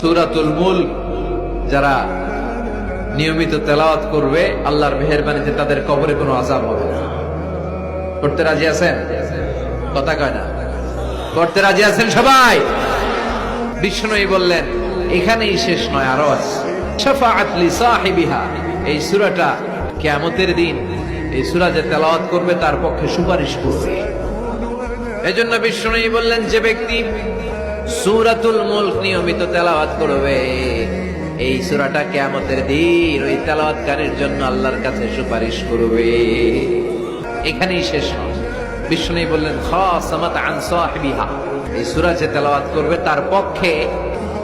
সূরাতুল মুলক যারা নিয়মিত তেলাওয়াত করবে আল্লাহর মেহেরবানিতে তাদের কবরে কোনো আযাব হবে না। করতে রাজি আছেন? কথা কয় না। করতে রাজি আছেন সবাই? বিষ্ণুই বললেন এখানেই শেষ নয়, আরো আছে। শাফাআত লি সাহিবিহা, এই সূরাটা কিয়ামতের দিন এই সূরা যে তেলাওয়াত করবে তার পক্ষে সুপারিশ করবে। এজন্য বিষ্ণুই বললেন যে ব্যক্তি সূরাতুল মুলক নিয়মিত তেলাওয়াত করবে এই সূরাটা কিয়ামতের দিন ওই তেলাওয়াতকারীর জন্য আল্লাহর কাছে সুপারিশ করবে। এখানেই শেষ নয়, বিষ্ণুই বললেন খাসামাত আন সাহিবিহা, এই সূরা যে তেলাওয়াত করবে তার পক্ষে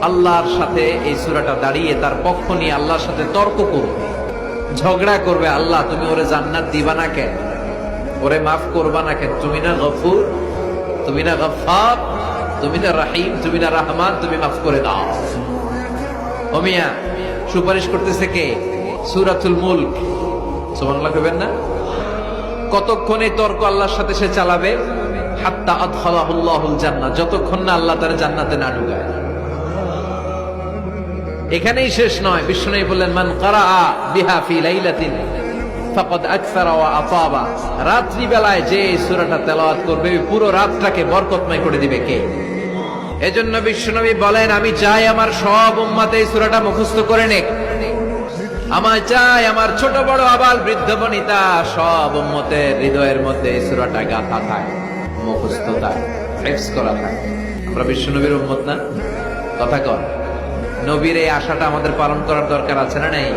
আল্লাহর সাথে এই সূরাটা দাঁড়িয়ে তার পক্ষ নিয়ে আল্লাহর সাথে তর্ক করবে, ঝগড়া করবে। আল্লাহ তুমি ওরে জান্নাত দিবা না কেন, ওরে মাফ করবা না কেন? তুমি না গফুর, তুমি না গফফার, তুমি না রহিম, তুমি না রহমান, তুমি মাফ করে দাও। ও মিয়া, সুপারিশ করতেছে কে? সূরাতুল মুলক। সুবহানাল্লাহ কইবেন না? কতক্ষণ এই তর্ক আল্লাহর সাথে সে চালাবে? হাত্তা আদখালাহুল্লাহুল জান্নাহ, যতক্ষণ না আল্লাহ তার জান্নাতে না ঢুকায়। এখানেই শেষ নয়, বিষ্ণু বললেন মান কারাআ বিহা ফি লাইলাতিন ফাকাদ আকসারা ওয়া আতাবা, রাত্রি বেলায় যে সূরাটা তেলাওয়াত করবে পুরো রাতটাকে বরকতময় করে দিবে কে? এজন্য বিশ্বনবী বলেন আমি চাই আমার সব উম্মত এই সূরাটা মুখস্থ করে নেক। আমার চাই আমার ছোট বড় আবাল বৃদ্ধ বনিতা সব উম্মতের হৃদয়ের মধ্যে এই সূরাটা গাঁথা থাকে, মুখস্থ থাকে, হিফজ করা থাকে। আমরা বিশ্বনবীর উম্মত না? কথা কর। নবীর এই আশাটা আমাদের পালন করার দরকার আছে না নাই?